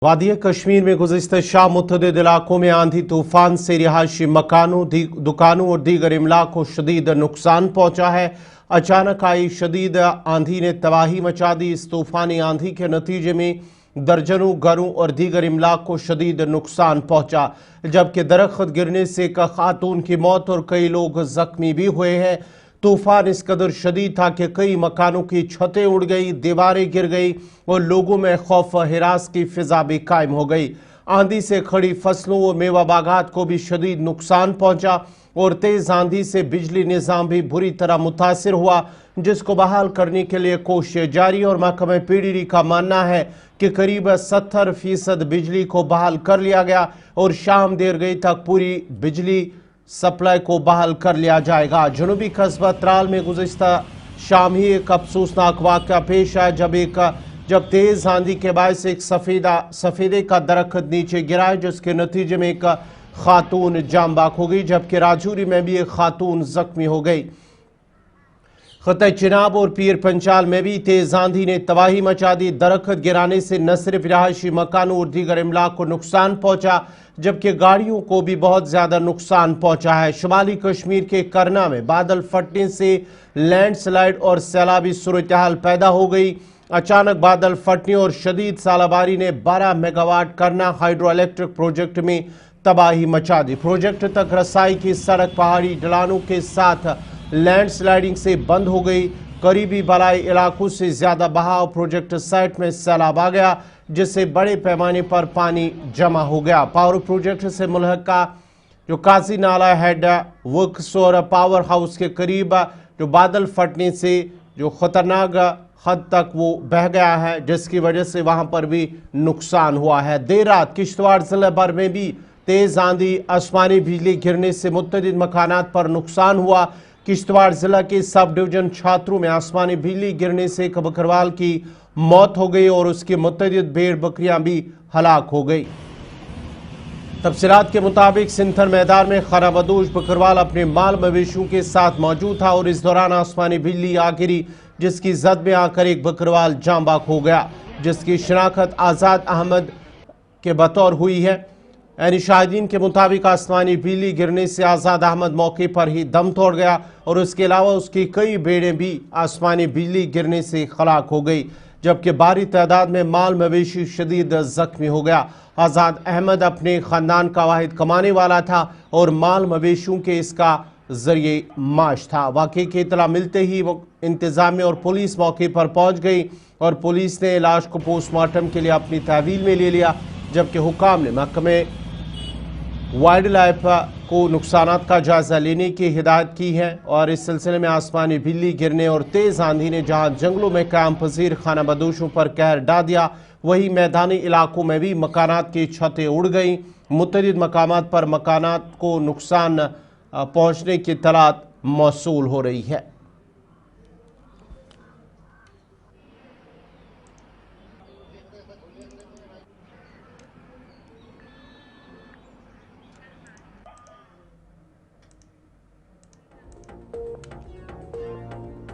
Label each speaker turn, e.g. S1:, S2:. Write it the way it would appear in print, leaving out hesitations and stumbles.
S1: वादी कश्मीर में गुज़िश्ता शाम मुतअद्दिद इलाकों में आंधी तूफान से रिहायशी मकानों, दुकानों और दीगर इमलाक को शदीद नुकसान पहुंचा है। अचानक आई शदीद आंधी ने तबाही मचा दी। इस तूफानी आंधी के नतीजे में दर्जनों घरों और दीगर इमलाक को शदीद नुकसान पहुंचा, जबकि दरख्त गिरने से एक खातून की मौत और कई लोग जख्मी भी हुए हैं। तूफान इस कदर शदीद था कि कई मकानों की छतें उड़ गई, दीवारें गिर गई और लोगों में खौफ हिरास की फिजा भी कायम हो गई। आंधी से खड़ी फसलों और मेवा बागात को भी शदीद नुकसान पहुंचा और तेज आंधी से बिजली निज़ाम भी बुरी तरह मुतासिर हुआ, जिसको बहाल करने के लिए कोशिशें जारी। और महकमे पीडीडी का मानना है कि करीब 70% बिजली को बहाल कर लिया गया और शाम देर गई तक पूरी बिजली सप्लाई को बहाल कर लिया जाएगा। जनूबी कस्बा त्राल में गुज़िश्ता शाम ही एक अफसोसनाक वाक़या पेश आया जब तेज आंधी के बायस एक सफेदे का दरख्त नीचे गिरा, जिसके नतीजे में एक खातून जाम बाक हो गई, जबकि राजौरी में भी एक खातून जख्मी हो गई। खत्ता चिनाब और पीर पंचाल में भी तेज आंधी ने तबाही मचा दी। दरख्त गिराने से न सिर्फ रिहायशी मकानों और दीगर इमलाक को नुकसान पहुंचा, जबकि गाड़ियों को भी बहुत ज्यादा नुकसान पहुंचा है। शुमाली कश्मीर के करना में बादल फटने से लैंडस्लाइड और सैलाबी सूरत हाल पैदा हो गई। अचानक बादल फटने और शदीद सालाबारी ने 12 मेगावाट करना हाइड्रो इलेक्ट्रिक प्रोजेक्ट में तबाही मचा दी। प्रोजेक्ट तक रसाई की सड़क पहाड़ी ढलानों के साथ लैंडस्लाइडिंग से बंद हो गई। करीबी बलाई इलाकों से ज्यादा बहाव प्रोजेक्ट साइट में सैलाब आ गया, जिससे बड़े पैमाने पर पानी जमा हो गया। पावर प्रोजेक्ट से मुल्हका जो काजी नाला हेड वर्क्स और पावर हाउस के करीब जो बादल फटने से जो खतरनाक हद तक वो बह गया है, जिसकी वजह से वहां पर भी नुकसान हुआ है। देर रात किश्तवाड़ जिले भर में भी तेज आंधी, आसमानी बिजली गिरने से मुतअद्दिद मकानात पर नुकसान हुआ। किश्तवाड़ जिला के सब डिवीजन छात्रों में आसमानी बिजली गिरने से एक बकरवाल की मौत हो गई और उसकी मुतअद्दिद भेड़ बकरियां भी हलाक हो गई। तफसीलात के मुताबिक सिंथर मैदान में खराबदोश बकरवाल अपने माल मवेशियों के साथ मौजूद था और इस दौरान आसमानी बिजली आ गिरी, जिसकी जद में आकर एक बकरवाल जाम बाक हो गया, जिसकी शनाख्त आज़ाद अहमद के बतौर हुई है। यानी शाहिदीन के मुताबिक आसमानी बिजली गिरने से आज़ाद अहमद मौके पर ही दम तोड़ गया और उसके अलावा उसकी कई भेड़ें भी आसमानी बिजली गिरने से हलाक हो गई, जबकि भारी तादाद में माल मवेशी शदीद जख्मी हो गया। आज़ाद अहमद अपने ख़ानदान का वाहिद कमाने वाला था और माल मवेशियों के इसका जरिए माश था। वाक़े की इतला मिलते ही इंतज़ामिया और पुलिस मौके पर पहुंच गई और पुलिस ने लाश को पोस्टमार्टम के लिए अपनी तहवील में ले लिया, जबकि हुकाम ने महकमे वाइल्ड लाइफ को नुकसानात का जायजा लेने की हिदायत की है। और इस सिलसिले में आसमानी बिजली गिरने और तेज आंधी ने जहां जंगलों में कायम पजीर खाना बदोशों पर कहर ढा दिया, वहीं मैदानी इलाकों में भी मकानात की छतें उड़ गईं। मुतअद्दिद मकामात पर मकानात को नुकसान पहुंचने की इत्तलात मौसूल हो रही है।